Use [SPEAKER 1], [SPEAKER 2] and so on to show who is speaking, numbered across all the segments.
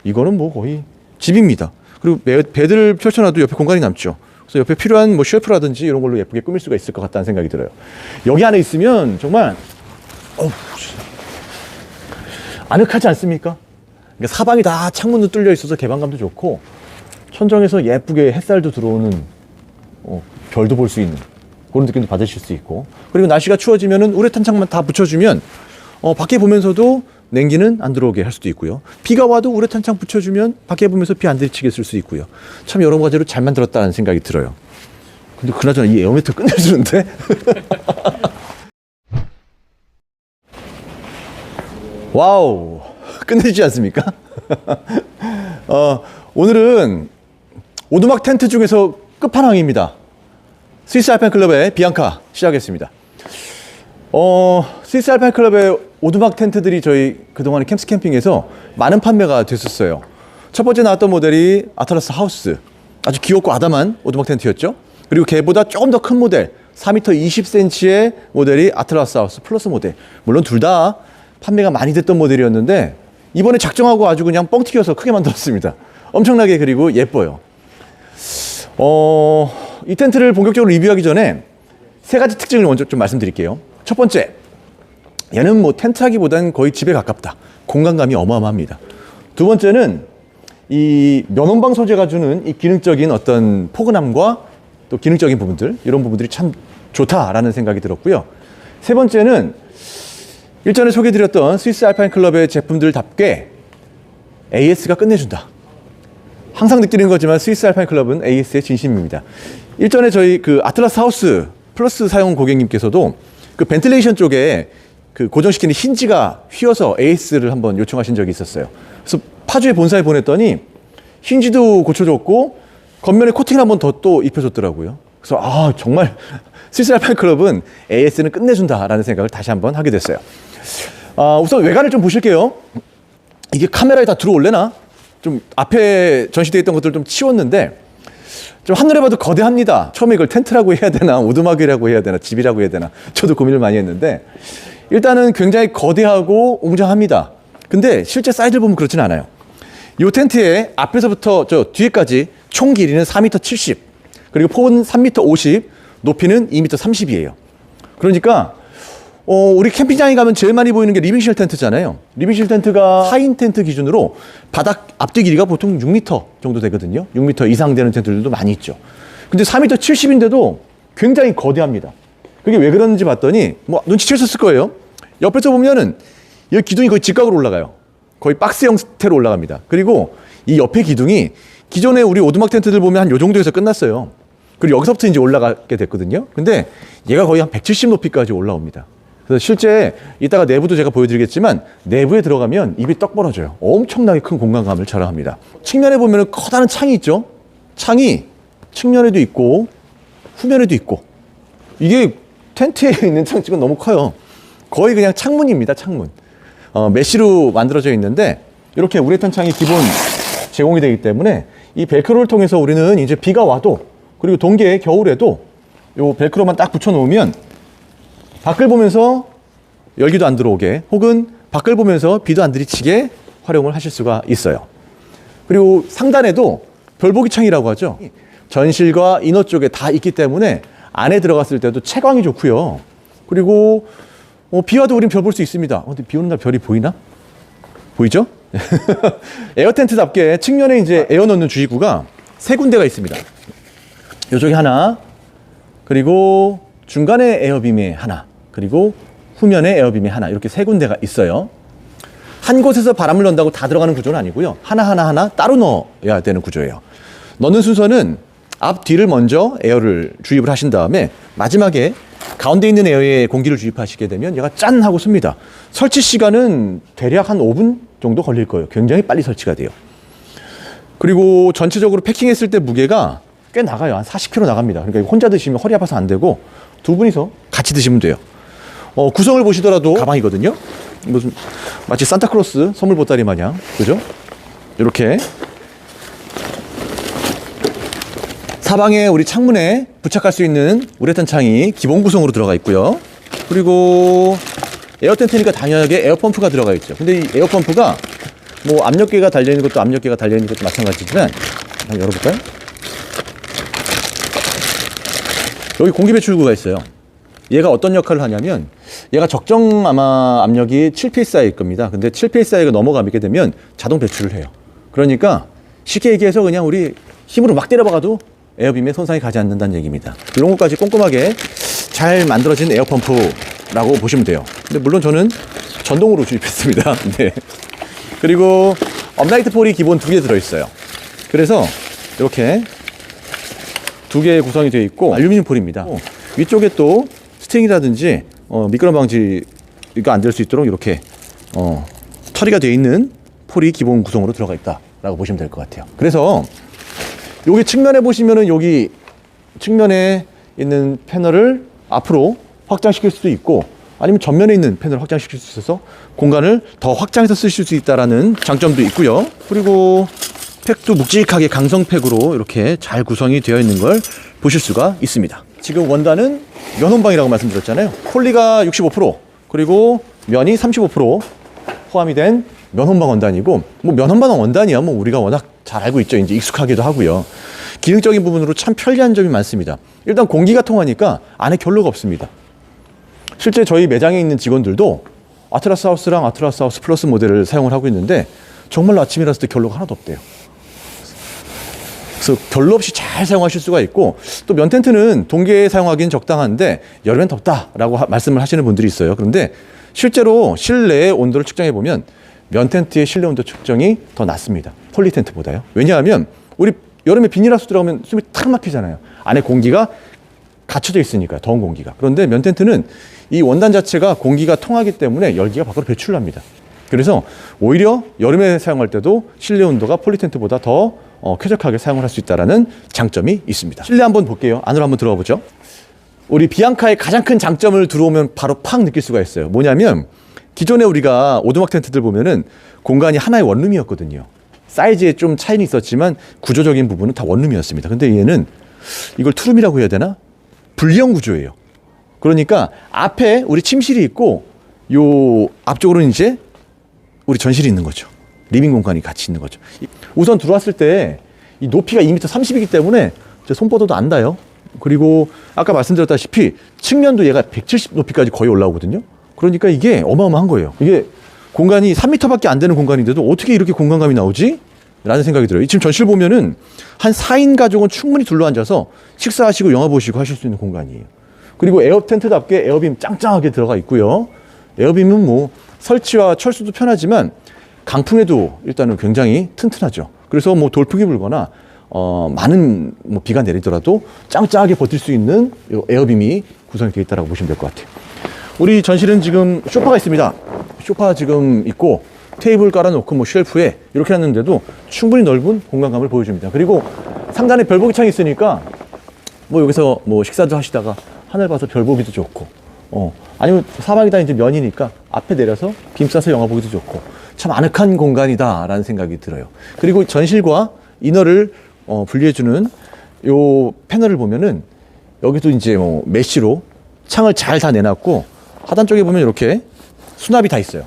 [SPEAKER 1] 이거는 뭐 거의 집입니다. 그리고 베드를 펼쳐놔도 옆에 공간이 남죠. 그래서 옆에 필요한 뭐 쉘프라든지 이런 걸로 예쁘게 꾸밀 수가 있을 것 같다는 생각이 들어요. 여기 안에 있으면 정말 아늑하지 않습니까? 그러니까 사방이 다 창문도 뚫려 있어서 개방감도 좋고 천정에서 예쁘게 햇살도 들어오는 별도 볼 수 있는 그런 느낌도 받으실 수 있고, 그리고 날씨가 추워지면은 우레탄 창만 다 붙여주면 밖에 보면서도 냉기는 안 들어오게 할 수도 있고요. 비가 와도 우레탄 창 붙여주면 밖에 보면서 비 안 들이치게 쓸 수 있고요. 참 여러 가지로 잘 만들었다는 생각이 들어요. 근데 그나저나 이 에어매트 끝내주는데? 와우, 끝내주지 않습니까? 오늘은 오두막 텐트 중에서 끝판왕입니다. 스위스 알파인 클럽의 비앙카 시작했습니다. 스위스 알파인 클럽의 오두막 텐트들이 저희 그동안에 캠스 캠핑에서 많은 판매가 됐었어요. 첫 번째 나왔던 모델이 아틀라스 하우스, 아주 귀엽고 아담한 오두막 텐트였죠. 그리고 걔보다 조금 더 큰 모델 4m 20cm의 모델이 아틀라스 하우스 플러스 모델. 물론 둘 다 판매가 많이 됐던 모델이었는데 이번에 작정하고 아주 그냥 뻥 튀겨서 크게 만들었습니다. 엄청나게 그리고 예뻐요. 이 텐트를 본격적으로 리뷰하기 전에 세 가지 특징을 먼저 좀 말씀드릴게요. 첫 번째, 얘는 뭐 텐트하기보다는 거의 집에 가깝다. 공간감이 어마어마합니다. 두 번째는 이 면원방 소재가 주는 이 기능적인 어떤 포근함과 또 기능적인 부분들, 이런 부분들이 참 좋다라는 생각이 들었고요. 세 번째는 일전에 소개해드렸던 스위스 알파인 클럽의 제품들답게 AS가 끝내준다. 항상 느끼는 거지만 스위스 알파인 클럽은 AS의 진심입니다. 일전에 저희 그 아틀라스 하우스 플러스 사용 고객님께서도 그 벤틸레이션 쪽에 그 고정시키는 힌지가 휘어서 AS를 한번 요청하신 적이 있었어요. 그래서 파주에 본사에 보냈더니 힌지도 고쳐줬고 겉면에 코팅을 한번 더 또 입혀줬더라고요. 그래서 정말 스위스 알파인 클럽은 AS는 끝내준다라는 생각을 다시 한번 하게 됐어요. 우선 외관을 좀 보실게요. 이게 카메라에 다 들어올래나? 좀 앞에 전시되어 있던 것들 좀 치웠는데 좀 한눈에 봐도 거대합니다. 처음에 이걸 텐트라고 해야 되나 오두막이라고 해야 되나 집이라고 해야 되나 저도 고민을 많이 했는데 일단은 굉장히 거대하고 웅장합니다. 근데 실제 사이즈를 보면 그렇진 않아요. 이 텐트의 앞에서부터 저 뒤에까지 총 길이는 4m 70 그리고 폭은 3m 50 높이는 2m 30이에요. 그러니까 우리 캠핑장에 가면 제일 많이 보이는 게 리빙실 텐트잖아요. 리빙실 텐트가 4인 텐트 기준으로 바닥 앞뒤 길이가 보통 6m 정도 되거든요. 6m 이상 되는 텐트들도 많이 있죠. 근데 4m 70인데도 굉장히 거대합니다. 그게 왜 그런지 봤더니 뭐 눈치채셨을 거예요. 옆에서 보면은 이 기둥이 거의 직각으로 올라가요. 거의 박스 형태로 올라갑니다. 그리고 이 옆에 기둥이 기존에 우리 오두막 텐트들 보면 한 요 정도에서 끝났어요. 그리고 여기서부터 이제 올라가게 됐거든요. 근데 얘가 거의 한 170 높이까지 올라옵니다. 그래서 실제 이따가 내부도 제가 보여드리겠지만 내부에 들어가면 입이 떡 벌어져요. 엄청나게 큰 공간감을 자랑합니다. 측면에 보면 커다란 창이 있죠. 창이 측면에도 있고 후면에도 있고 이게 텐트에 있는 창치고는 너무 커요. 거의 그냥 창문입니다. 창문. 메쉬로 만들어져 있는데 이렇게 우레탄 창이 기본 제공이 되기 때문에 이 벨크로를 통해서 우리는 이제 비가 와도 그리고 동계 겨울에도 요 벨크로만 딱 붙여 놓으면 밖을 보면서 열기도 안 들어오게 혹은 밖을 보면서 비도 안 들이치게 활용을 하실 수가 있어요. 그리고 상단에도 별보기 창이라고 하죠. 전실과 이너 쪽에 다 있기 때문에 안에 들어갔을 때도 채광이 좋고요. 그리고 비 와도 우린 별 볼 수 있습니다. 근데 비 오는 날 별이 보이나? 보이죠? 에어 텐트답게 측면에 이제 에어 넣는 주입구가 세 군데가 있습니다. 이쪽에 하나, 그리고 중간에 에어빔에 하나, 그리고 후면에 에어빔에 하나, 이렇게 세 군데가 있어요. 한 곳에서 바람을 넣는다고 다 들어가는 구조는 아니고요. 하나하나 따로 넣어야 되는 구조예요. 넣는 순서는 앞, 뒤를 먼저 에어를 주입을 하신 다음에 마지막에 가운데 있는 에어에 공기를 주입하시게 되면 얘가 짠 하고 씁니다. 설치 시간은 대략 한 5분 정도 걸릴 거예요. 굉장히 빨리 설치가 돼요. 그리고 전체적으로 패킹했을 때 무게가 꽤 나가요. 한 40kg 나갑니다. 그러니까 혼자 드시면 허리 아파서 안 되고 두 분이서 같이 드시면 돼요. 구성을 보시더라도 가방이거든요. 무슨 마치 산타클로스 선물 보따리 마냥, 그죠? 이렇게 사방에 우리 창문에 부착할 수 있는 우레탄 창이 기본 구성으로 들어가 있고요. 그리고 에어 텐트니까 당연하게 에어 펌프가 들어가 있죠. 근데 이 에어 펌프가 뭐 압력계가 달려있는 것도 압력계가 달려있는 것도 마찬가지지만, 한번 열어볼까요? 여기 공기 배출구가 있어요. 얘가 어떤 역할을 하냐면, 얘가 적정 아마 압력이 7psi일 겁니다. 근데 7psi가 넘어가게 되면 자동 배출을 해요. 그러니까 쉽게 얘기해서 그냥 우리 힘으로 막 때려박아도 에어빔에 손상이 가지 않는다는 얘기입니다. 이런 것까지 꼼꼼하게 잘 만들어진 에어펌프라고 보시면 돼요. 근데 물론 저는 전동으로 주입했습니다. 네. 그리고 업라이트 폴이 기본 2개 들어있어요. 그래서 이렇게 2개의 구성이 되어 있고 알루미늄 폴입니다. 위쪽에 또 스트링이라든지 미끄럼 방지가 안 될 수 있도록 이렇게 처리가 되어 있는 폴이 기본 구성으로 들어가 있다라고 보시면 될 것 같아요. 그래서 여기 측면에 보시면은 여기 측면에 있는 패널을 앞으로 확장시킬 수도 있고 아니면 전면에 있는 패널을 확장시킬 수 있어서 공간을 더 확장해서 쓰실 수 있다라는 장점도 있고요. 그리고 팩도 묵직하게 강성팩으로 이렇게 잘 구성이 되어 있는 걸 보실 수가 있습니다. 지금 원단은 면혼방이라고 말씀드렸잖아요. 폴리가 65% 그리고 면이 35% 포함이 된 면혼방 원단이고, 뭐 면혼방 원단이야 뭐 우리가 워낙 잘 알고 있죠. 이제 익숙하기도 하고요. 기능적인 부분으로 참 편리한 점이 많습니다. 일단 공기가 통하니까 안에 결로가 없습니다. 실제 저희 매장에 있는 직원들도 아틀라스 하우스랑 아틀라스 하우스 플러스 모델을 사용을 하고 있는데 정말로 아침에 일어났을 때 결로가 하나도 없대요. 그래서 결로 없이 잘 사용하실 수가 있고, 또 면 텐트는 동계에 사용하기는 적당한데 여름엔 덥다라고 말씀을 하시는 분들이 있어요. 그런데 실제로 실내의 온도를 측정해 보면 면 텐트의 실내 온도 측정이 더 낮습니다. 폴리 텐트보다요. 왜냐하면 우리 여름에 비닐하우스 들어가면 숨이 탁 막히잖아요. 안에 공기가 갇혀져 있으니까, 더운 공기가. 그런데 면 텐트는 이 원단 자체가 공기가 통하기 때문에 열기가 밖으로 배출납니다. 그래서 오히려 여름에 사용할 때도 실내 온도가 폴리 텐트보다 더 쾌적하게 사용을 할 수 있다는 장점이 있습니다. 실내 한번 볼게요. 안으로 한번 들어가 보죠. 우리 비앙카의 가장 큰 장점을 들어오면 바로 팍 느낄 수가 있어요. 뭐냐면 기존에 우리가 오두막 텐트들 보면은 공간이 하나의 원룸이었거든요. 사이즈에 좀 차이는 있었지만 구조적인 부분은 다 원룸이었습니다. 근데 얘는 이걸 투룸이라고 해야 되나? 분리형 구조예요. 그러니까 앞에 우리 침실이 있고 요 앞쪽으로는 이제 우리 전실이 있는 거죠. 리빙 공간이 같이 있는 거죠. 우선 들어왔을 때 이 높이가 2m 30이기 때문에 손 뻗어도 안 닿아요. 그리고 아까 말씀드렸다시피 측면도 얘가 170 높이까지 거의 올라오거든요. 그러니까 이게 어마어마한 거예요. 이게 공간이 3m밖에 안 되는 공간인데도 어떻게 이렇게 공간감이 나오지? 라는 생각이 들어요. 지금 전실 보면은 한 4인 가족은 충분히 둘러앉아서 식사하시고 영화 보시고 하실 수 있는 공간이에요. 그리고 에어 텐트답게 에어빔 짱짱하게 들어가 있고요. 에어빔은 뭐 설치와 철수도 편하지만 강풍에도 일단은 굉장히 튼튼하죠. 그래서 뭐 돌풍이 불거나 많은 뭐 비가 내리더라도 짱짱하게 버틸 수 있는 에어빔이 구성이 되어 있다고 보시면 될 것 같아요. 우리 전실은 지금 소파가 있습니다. 소파 지금 있고 테이블 깔아놓고 뭐 쉘프에 이렇게 놨는데도 충분히 넓은 공간감을 보여줍니다. 그리고 상단에 별 보기 창이 있으니까 뭐 여기서 뭐 식사도 하시다가 하늘 봐서 별 보기도 좋고, 아니면 사방이 다 이제 면이니까 앞에 내려서 빔 쏴서 영화 보기도 좋고 참 아늑한 공간이다라는 생각이 들어요. 그리고 전실과 이너를 분리해주는 요 패널을 보면은 여기도 이제 뭐 메쉬로 창을 잘 다 내놨고 하단 쪽에 보면 이렇게 수납이 다 있어요.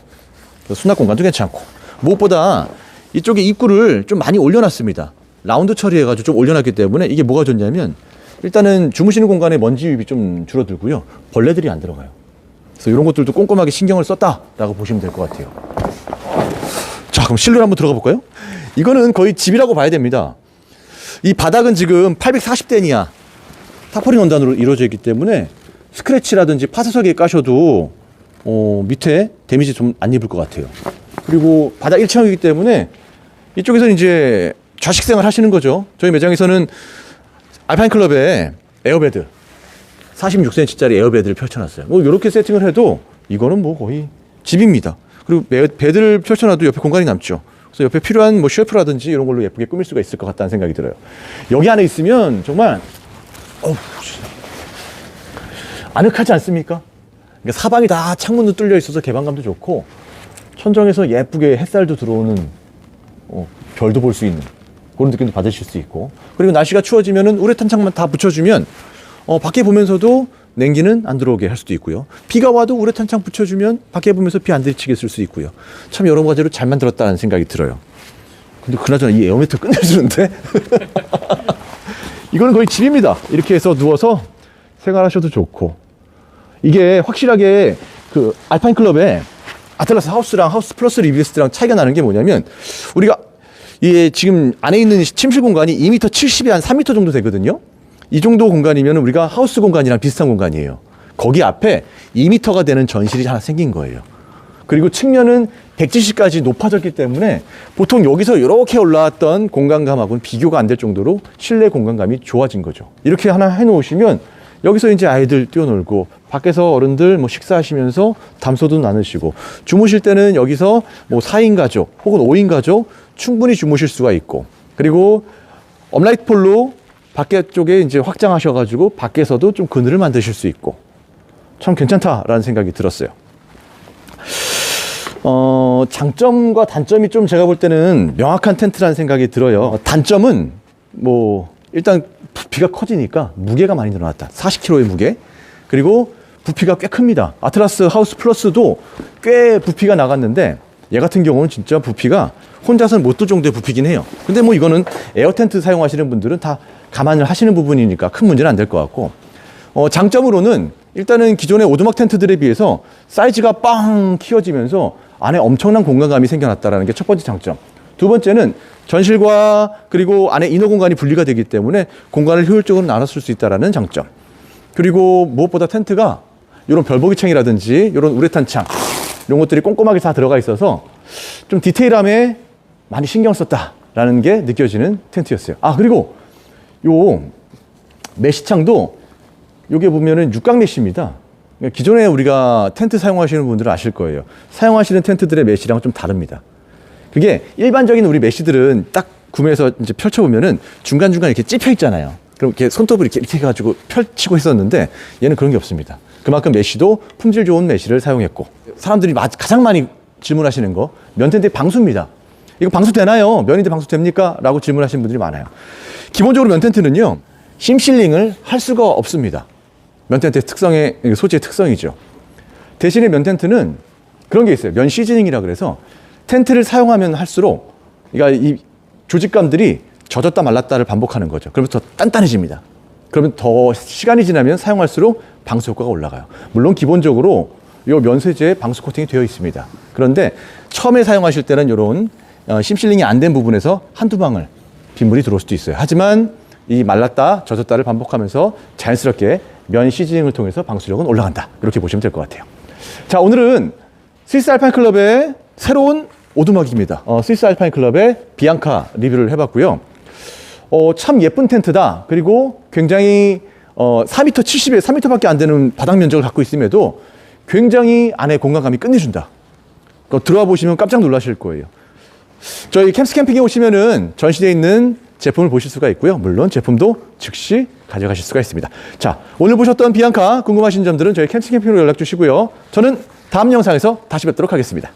[SPEAKER 1] 수납 공간도 괜찮고, 무엇보다 이쪽에 입구를 좀 많이 올려놨습니다. 라운드 처리해가지고 좀 올려놨기 때문에 이게 뭐가 좋냐면 일단은 주무시는 공간에 먼지 유입이 좀 줄어들고요. 벌레들이 안 들어가요. 그래서 이런 것들도 꼼꼼하게 신경을 썼다라고 보시면 될 것 같아요. 자, 그럼 실내로 한번 들어가 볼까요? 이거는 거의 집이라고 봐야 됩니다. 이 바닥은 지금 840데니아 타포린 원단으로 이루어져 있기 때문에 스크래치라든지 파쇄석에 까셔도 밑에 데미지 좀 안 입을 것 같아요. 그리고 바닥 일체형이기 때문에 이쪽에서는 이제 좌식생활 하시는 거죠. 저희 매장에서는 알파인 클럽에 에어베드 46cm짜리 에어베드를 펼쳐놨어요. 뭐 이렇게 세팅을 해도 이거는 뭐 거의 집입니다. 그리고 베드를 펼쳐놔도 옆에 공간이 남죠. 그래서 옆에 필요한 뭐 쉘프라든지 이런 걸로 예쁘게 꾸밀 수가 있을 것 같다는 생각이 들어요. 여기 안에 있으면 정말 아늑하지 않습니까? 그러니까 사방이 다 창문도 뚫려 있어서 개방감도 좋고 천정에서 예쁘게 햇살도 들어오는 별도 볼 수 있는 그런 느낌도 받으실 수 있고, 그리고 날씨가 추워지면은 우레탄 창만 다 붙여주면 밖에 보면서도 냉기는 안 들어오게 할 수도 있고요. 비가 와도 우레탄 창 붙여주면 밖에 보면서 비 안 들이치게 쓸 수 있고요. 참 여러 가지로 잘 만들었다는 생각이 들어요. 근데 그나저나 이 에어매트 끝내주는데? 이거는 거의 집입니다. 이렇게 해서 누워서 생활하셔도 좋고. 이게 확실하게 그 알파인 클럽에 아틀라스 하우스랑 하우스 플러스 리뷰스트랑 차이가 나는 게 뭐냐면 우리가 이게 지금 안에 있는 침실 공간이 2m 70에 한 3m 정도 되거든요. 이 정도 공간이면 우리가 하우스 공간이랑 비슷한 공간이에요. 거기 앞에 2m가 되는 전실이 하나 생긴 거예요. 그리고 측면은 170까지 높아졌기 때문에 보통 여기서 이렇게 올라왔던 공간감하고는 비교가 안 될 정도로 실내 공간감이 좋아진 거죠. 이렇게 하나 해놓으시면 여기서 이제 아이들 뛰어놀고 밖에서 어른들 뭐 식사하시면서 담소도 나누시고 주무실 때는 여기서 뭐 4인 가족 혹은 5인 가족 충분히 주무실 수가 있고 그리고 업라이트 폴로 밖에 쪽에 이제 확장하셔가지고 밖에서도 좀 그늘을 만드실 수 있고 참 괜찮다라는 생각이 들었어요. 장점과 단점이 좀 제가 볼 때는 명확한 텐트라는 생각이 들어요. 단점은 뭐 일단 부피가 커지니까 무게가 많이 늘어났다. 40kg의 무게. 그리고 부피가 꽤 큽니다. 아틀라스 하우스 플러스도 꽤 부피가 나갔는데 얘 같은 경우는 진짜 부피가 혼자서는 못 둘 정도의 부피긴 해요. 근데 뭐 이거는 에어 텐트 사용하시는 분들은 다 감안을 하시는 부분이니까 큰 문제는 안 될 것 같고 장점으로는 일단은 기존의 오두막 텐트들에 비해서 사이즈가 빵 키워지면서 안에 엄청난 공간감이 생겨났다는 게 첫 번째 장점. 두 번째는 전실과 그리고 안에 이너 공간이 분리가 되기 때문에 공간을 효율적으로 나눠 쓸 수 있다는 장점. 그리고 무엇보다 텐트가 이런 별보기창이라든지 이런 우레탄 창 이런 것들이 꼼꼼하게 다 들어가 있어서 좀 디테일함에 많이 신경 썼다라는 게 느껴지는 텐트였어요. 아 그리고 요 메시창도 요게 보면은 육각 메시입니다. 그러니까 기존에 우리가 텐트 사용하시는 분들은 아실 거예요. 사용하시는 텐트들의 메시랑은 좀 다릅니다. 그게 일반적인 우리 메시들은 딱 구매해서 이제 펼쳐보면은 중간중간 이렇게 찝혀 있잖아요. 그럼 이렇게 손톱을 이렇게 해가지고 펼치고 했었는데 얘는 그런 게 없습니다. 그만큼 메시도 품질 좋은 메시를 사용했고 사람들이 가장 많이 질문하시는 거 면텐트의 방수입니다. 이거 방수 되나요? 면인데 방수 됩니까? 라고 질문하시는 분들이 많아요. 기본적으로 면텐트는요. 심실링을 할 수가 없습니다. 면텐트의 특성의 소재의 특성이죠. 대신에 면텐트는 그런 게 있어요. 면 시즈닝이라 그래서 텐트를 사용하면 할수록 그러니까 이 조직감들이 젖었다 말랐다를 반복하는 거죠. 그러면 더 단단해집니다. 그러면 더 시간이 지나면 사용할수록 방수 효과가 올라가요. 물론 기본적으로 이 면세제에 방수 코팅이 되어 있습니다. 그런데 처음에 사용하실 때는 이런 심실링이 안 된 부분에서 한두 방울 빗물이 들어올 수도 있어요. 하지만 이 말랐다 젖었다를 반복하면서 자연스럽게 면 시즈닝을 통해서 방수력은 올라간다. 이렇게 보시면 될 것 같아요. 자, 오늘은 스위스 알파인 클럽의 새로운 오두막입니다. 스위스 알파인 클럽의 비앙카 리뷰를 해봤고요. 참 예쁜 텐트다. 그리고 굉장히 4m 70에 3m밖에 안 되는 바닥 면적을 갖고 있음에도 굉장히 안에 공간감이 끝내준다. 들어와 보시면 깜짝 놀라실 거예요. 저희 캠스 캠핑에 오시면은 전시되어 있는 제품을 보실 수가 있고요. 물론 제품도 즉시 가져가실 수가 있습니다. 자, 오늘 보셨던 비앙카 궁금하신 점들은 저희 캠스 캠핑으로 연락 주시고요. 저는 다음 영상에서 다시 뵙도록 하겠습니다.